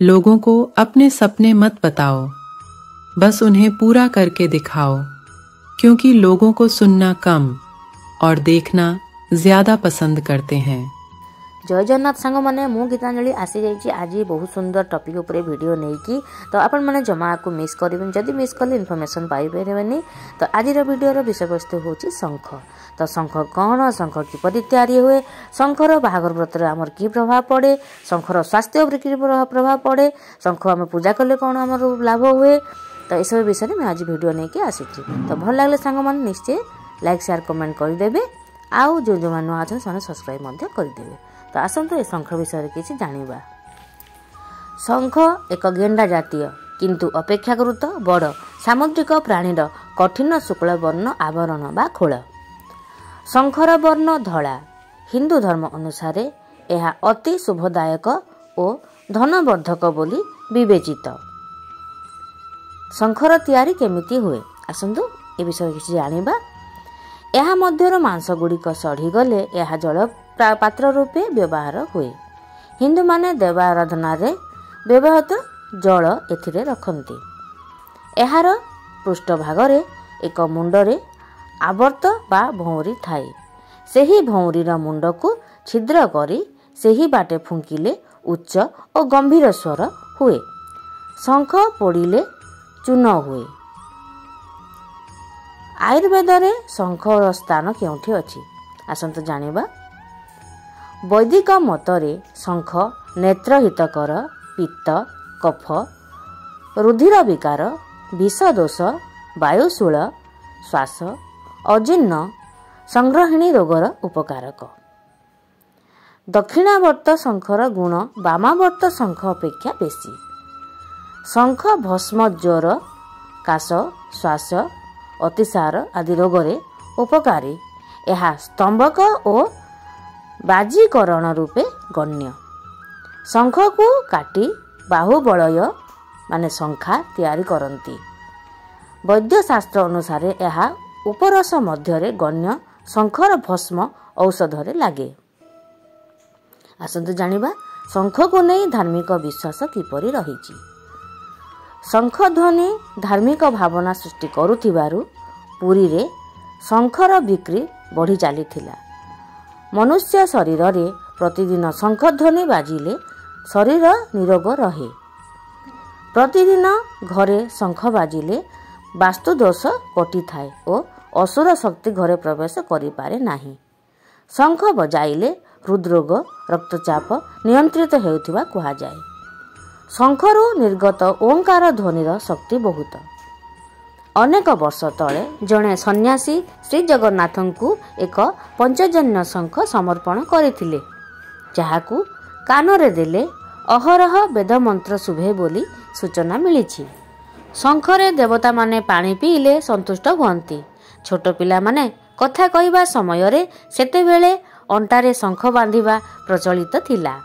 लोगों को अपने सपने मत बताओ, बस उन्हें पूरा करके दिखाओ, क्योंकि लोगों को सुनना कम और देखना ज़्यादा पसंद करते हैं। जय जगन्नाथ सांग मैंने मु गीतांजलि आसी जाइए आज बहुत सुंदर टॉपिक उपर वीडियो नहीं कि तो आपण मैंने जमा को मिस करें जदि मिस कले इनफॉरमेशन पाई पारे। तो आज वीडियो विषय वस्तु हूँ शंख। तो शंख कौन, शंख किपरि तैयारी हुए, शंखर बाहागर व्रत आमर कि प्रभाव पड़े, शंखर स्वास्थ्य उपर कि प्रभाव पड़े, शंख आम पूजा कले कौन आमर लाभ हुए, तो यह सब विषय में आज वीडियो नहीं कि आसी। तो भल लगे सांग मैंने निश्चय लाइक शेयर कमेंट करदे, आउ जो जो नुआ अच्छे से सब्सक्राइब करदे। तो आसतु ए शंख विषय किसी जानिबा। शंख एक गेंडा जातीय किंतु अपेक्षाकृत बड़ सामुद्रिक प्राणीर कठिन शुक्ल वर्ण आवरण बा खोल। शंखर वर्ण धड़ा। हिंदू धर्म अनुसार यह अति शुभदायक और धनवर्धक बोली विवेचित। शंखर तैयारी केमिति हुए आसतु ए विषय किसी जानिबा। यह मध्यर मांस गुड़िक सढ़ी गले यह जल पात्र रूपे व्यवहार हुए। हिंदू माने देवाराधना रे व्यवहृत जल एथिरे रखती। एहार पृष्ठभाग एक मुंडरे आवर्त बा भौरी थाए। सेही भौरीर मुंड को छिद्र करी सेही बाटे फुंकिले उच्च और गंभीर स्वर हुए। शंख पोड़िले चून हुए। आयुर्वेद रे शंखर स्थान केउठी अछि आसंत जानिबा। वैदिक मतरे शंख नेत्रहितकर, पित्त, कफ, रुधिर विकार, विषदोष, वायुशूल, श्वास, अजीर्ण, संग्रहिणी रोगर उपकारक। दक्षिणावर्त शंखर गुण वामावर्त शंख अपेक्षा बेसी। शंख भस्म, ज्वर, काश, श्वास, अतिसार आदि रोगरे उपकारी। यह स्तंभक और बाजीकरण रूपे गण्य। शंख को काटी बाहुबलय माने शंखा तैयारी करती। वैद्यशास्त्र अनुसार यह उपरस मध्यरे गण्य। शंखर भस्म औषधरे लागे। आसंतु जानिबा शंख को नहीं धार्मिक विश्वास किपरि रहिछि। शंख ध्वनि धार्मिक भावना सृष्टि करुथिबारु पुरी रे शंखर बिक्री बढ़ी चलीथिला। मनुष्य शरीर रे प्रतिदिन शंख ध्वनि बाजिले शरीर निरोग रहे। प्रतिदिन घरे शंख बाजिले वास्तुदोष कटि थाए और असुर शक्ति घरे प्रवेश करि पारे नाही। शंख बजाइले हृदरोग, रक्तचाप नियंत्रित हेउथिबा कुहा जाए। शंखरू निर्गत ओंकार ध्वनिर शक्ति बहुत। अनेक वर्ष तले जड़े सन्यासी श्री जगन्नाथ को एक पंचजन्य शंख समर्पण करथिले, जहाकू कानरे देले अहरह वेद मंत्र शुभे बोली सूचना मिली। शंखरे देवता माने पानी पीले संतुष्ट हुअंती। छोट पिला माने कथा कहवा समय रे सेतेबेले अंटारे शंख बांधिबा प्रचलित थिला।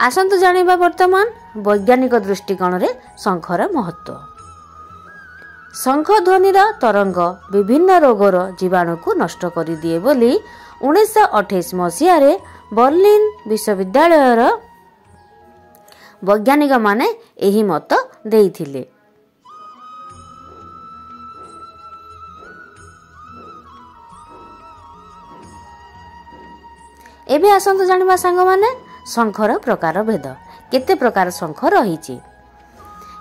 आसंतु जानिबा वर्तमान वैज्ञानिक दृष्टिकोण रे शंखर महत्व। शंख ध्वनिर तरंग विभिन्न रोगर जीवाणु को नष्ट कर दिए बोली 1928 मसीह रे बर्लिन विश्वविद्यालयर वैज्ञानिक माने एही मत देइथिले। एबे आसंतु जानिबा सांग माने शंखर प्रकार भेद। केते प्रकार शंख रही।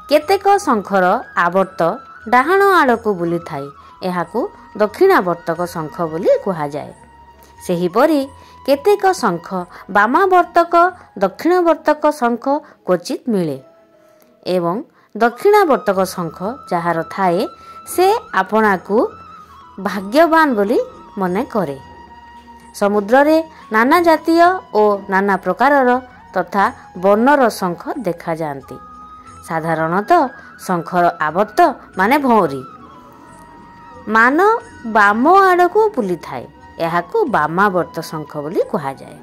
केतेक शंखर आवर्त डाहाण आड़ को बुली थाई। एहाकू दक्षिणावर्तक शंख बोली कुहा जाए। सेहीपरि केतेक शंख वामावर्तक, दक्षिणावर्तक शंख क्वचित मिले। एवं दक्षिणावर्तक शंख जहार थाए से आपणाकू भाग्यवान बोली मने करे। समुद्र रे नाना जातीय और नाना प्रकारर तथा वर्णर शंख देखा जाती। साधारणतः शंखर आवर्त माने भौरी मान बाम आड़ को बुली थाए। यहाकू वामावर्त शंख बोली कुहा जाए।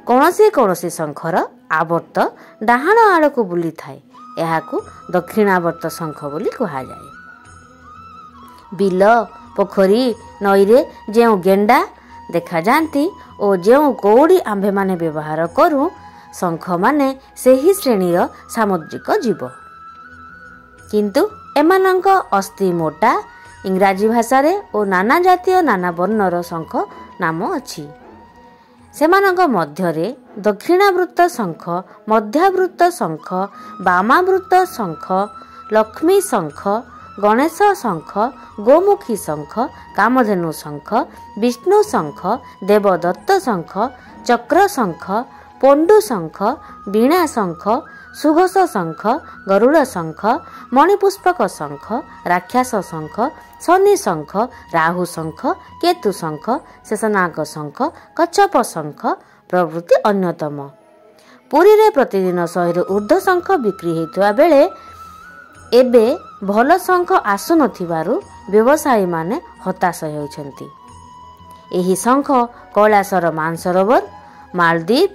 कौनसी कौनसी शंखर आवर्त डाहाण आड़ को बुली थाए। यहाकू दक्षिणावर्त शंख बोली कुहा जाए। बिल ପୋଖରୀ ନଈରେ ଯେଉଁ ଗେଣ୍ଡା ଦେଖାଯାଆନ୍ତି ଓ ଯେଉଁ କଉଡ଼ି ଆମ୍ଭେମାନେ ବ୍ୟବହାର କରୁ, ଶଙ୍ଖମାନେ ସେହି ଶ୍ରେଣୀର ସାମୁଦ୍ରିକ ଜୀବ। କିନ୍ତୁ ଏମାନଙ୍କ ଅସ୍ଥି ମୋଟା। ଇଂରାଜୀ ଭାଷାରେ ଓ ନାନା ଜାତୀୟ ନାନା ବର୍ଣ୍ଣର ଶଙ୍ଖ ନାମ ଅଛି। ସେମାନଙ୍କ ମଧ୍ୟରେ ଦକ୍ଷିଣାବୃତ୍ତ ଶଙ୍ଖ, ମଧ୍ୟାବୃତ୍ତ ଶଙ୍ଖ, ବାମାବୃତ୍ତ ଶଙ୍ଖ, ଲକ୍ଷ୍ମୀ ଶଙ୍ଖ, ଗଣେଶ ଶଙ୍ଖ, ଗୋମୁଖୀ ଶଙ୍ଖ, କାମଧେନୁ ଶଙ୍ଖ, ବିଷ୍ଣୁ ଶଙ୍ଖ, ଦେବଦତ୍ତ ଶଙ୍ଖ, ଚକ୍ର ଶଙ୍ଖ, ପଣ୍ଡୁ ଶଙ୍ଖ, ବୀଣା ଶଙ୍ଖ, ସୁଘୋଷ ଶଙ୍ଖ, ଗରୁଡ଼ ଶଙ୍ଖ, ମଣିପୁଷ୍ପକ ଶଙ୍ଖ, ରାକ୍ଷସ ଶଙ୍ଖ, ଶନି ଶଙ୍ଖ, ରାହୁ ଶଙ୍ଖ, କେତୁ ଶଙ୍ଖ, ଶେଷନାଗ ଶଙ୍ଖ, କଚ୍ଛପ ଶଙ୍ଖ ପ୍ରଭୃତି ଅନ୍ୟତମ। ପୁରୀରେ ପ୍ରତିଦିନ 100ରୁ ଉର୍ଦ୍ଧ୍ୱ ଶଙ୍ଖ ବିକ୍ରି ହେଉଥିବା ବେଳେ ଏବେ ଭଲ ଶଙ୍ଖ ଆସୁନଥିବାରୁ ବ୍ୟବସାୟୀମାନେ ହତାଶ ହେଉଛନ୍ତି। ଏହି ଶଙ୍ଖ କୈଳାସର ମାନସରୋବର, ମାଳଦ୍ୱୀପ,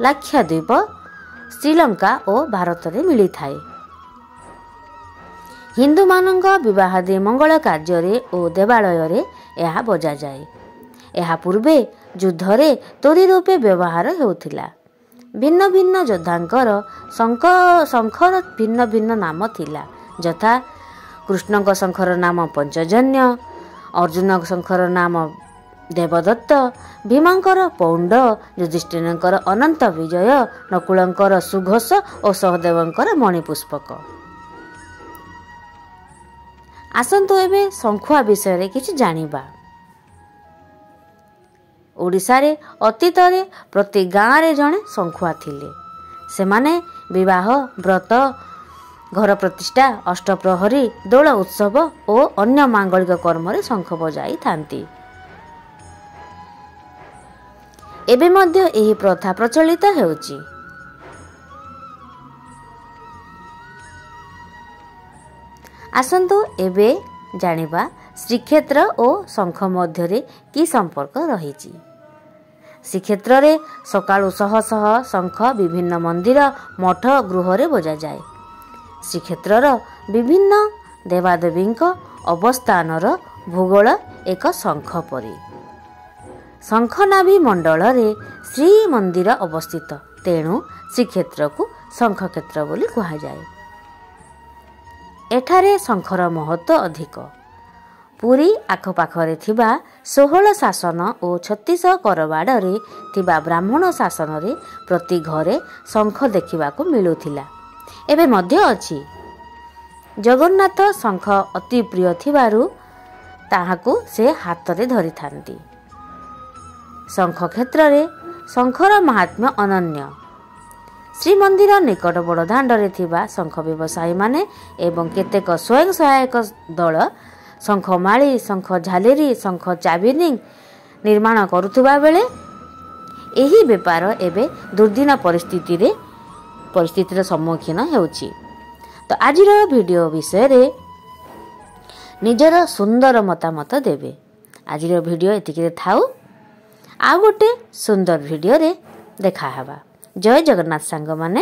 ଲାକ୍ଷାଦ୍ୱୀପ, ଶ୍ରୀଲଙ୍କା ଓ ଭାରତରେ ମିଳିଥାଏ। ହିନ୍ଦୁମାନଙ୍କ ବିବାହାଦି ମଙ୍ଗଳ କାର୍ଯ୍ୟରେ ଓ ଦେବାଳୟରେ ଏହା ବଜାଯାଏ। ଏହା ପୂର୍ବେ ଯୁଦ୍ଧରେ ତୋରି ରୂପେ ବ୍ୟବହାର ହେଉଥିଲା। ଭିନ୍ନ ଭିନ୍ନ ଯୋଦ୍ଧାଙ୍କର ଶଙ୍ଖର ଭିନ୍ନ ଭିନ୍ନ ନାମ ଥିଲା, ଯଥା କୃଷ୍ଣଙ୍କ ଶଙ୍ଖର ନାମ ପଞ୍ଚଜନ୍ୟ, ଅର୍ଜୁନଙ୍କ ଶଙ୍ଖର ନାମ ଦେବଦତ୍ତ, ଭୀମଙ୍କର ପୌଣ୍ଡ, ଯୁଧିଷ୍ଠିରଙ୍କର ଅନନ୍ତ ବିଜୟ, ନକୁଳଙ୍କର ସୁଘୋଷ ଓ ସହଦେବଙ୍କର ମଣିପୁଷ୍ପକ। ଆସନ୍ତୁ ଏବେ ଶଙ୍ଖୁଆ ବିଷୟରେ କିଛି ଜାଣିବା। ଓଡ଼ିଶାରେ ଅତୀତରେ ପ୍ରତି ଗାଁରେ ଜଣେ ଶଙ୍ଖୁଆ ଥିଲେ। ସେମାନେ ବିବାହ, ବ୍ରତ, ଘର ପ୍ରତିଷ୍ଠା, ଅଷ୍ଟପ୍ରହରୀ, ଦୋଳ ଉତ୍ସବ ଓ ଅନ୍ୟ ମାଙ୍ଗଳିକ କର୍ମରେ ଶଙ୍ଖ ବଜାଇଥାନ୍ତି। ଏବେ ମଧ୍ୟ ଏହି ପ୍ରଥା ପ୍ରଚଳିତ ହେଉଛି। ଆସନ୍ତୁ ଏବେ ଜାଣିବା ଶ୍ରୀକ୍ଷେତ୍ର ଓ ଶଙ୍ଖ ମଧ୍ୟରେ କି ସମ୍ପର୍କ ରହିଛି। ଶ୍ରୀକ୍ଷେତ୍ରରେ ସକାଳୁ ଶହ ଶହ ଶଙ୍ଖ ବିଭିନ୍ନ ମନ୍ଦିର, ମଠ, ଗୃହରେ ବଜାଯାଏ। ଶ୍ରୀକ୍ଷେତ୍ରର ବିଭିନ୍ନ ଦେବାଦେବୀଙ୍କ ଅବସ୍ଥାନର ଭୂଗୋଳ ଏକ ଶଙ୍ଖ ପରି। ଶଙ୍ଖନାଭି ମଣ୍ଡଳରେ ଶ୍ରୀମନ୍ଦିର ଅବସ୍ଥିତ, ତେଣୁ ଶ୍ରୀକ୍ଷେତ୍ରକୁ ଶଙ୍ଖକ୍ଷେତ୍ର ବୋଲି କୁହାଯାଏ। ଏଠାରେ ଶଙ୍ଖର ମହତ୍ତ୍ୱ ଅଧିକ। ପୁରୀ ଆଖପାଖରେ ଥିବା 16 ଶାସନ ଓ 36 କରବାଡ଼ରେ ଥିବା ବ୍ରାହ୍ମଣ ଶାସନରେ ପ୍ରତି ଘରେ ଶଙ୍ଖ ଦେଖିବାକୁ ମିଳୁଥିଲା, ଏବେ ମଧ୍ୟ ଅଛି। ଜଗନ୍ନାଥ ଶଙ୍ଖ ଅତି ପ୍ରିୟ ଥିବାରୁ ତାହାକୁ ସେ ହାତରେ ଧରିଥାନ୍ତି। ଶଙ୍ଖକ୍ଷେତ୍ରରେ ଶଙ୍ଖର ମାହାତ୍ମ୍ୟ ଅନନ୍ୟ। ଶ୍ରୀମନ୍ଦିର ନିକଟ ବଡ଼ଦାଣ୍ଡରେ ଥିବା ଶଙ୍ଖ ବ୍ୟବସାୟୀମାନେ ଏବଂ କେତେକ ସ୍ୱୟଂ ସହାୟକ ଦଳ ଶଙ୍ଖମାଳି, ଶଙ୍ଖ ଝାଲେରି, ଶଙ୍ଖ ଚାବିନି ନିର୍ମାଣ କରୁଥିବା ବେଳେ ଏହି ବେପାର ଏବେ ଦୁର୍ଦ୍ଦିନ ପରିସ୍ଥିତିର ସମ୍ମୁଖୀନ ହେଉଛି। ତ ଆଜିର ଭିଡ଼ିଓ ବିଷୟରେ ନିଜର ସୁନ୍ଦର ମତାମତ ଦେବେ। ଆଜିର ଭିଡ଼ିଓ ଏତିକିରେ ଥାଉ। ଆଉ ଗୋଟେ ସୁନ୍ଦର ଭିଡ଼ିଓରେ ଦେଖାହେବା। ଜୟ ଜଗନ୍ନାଥ ସାଙ୍ଗମାନେ।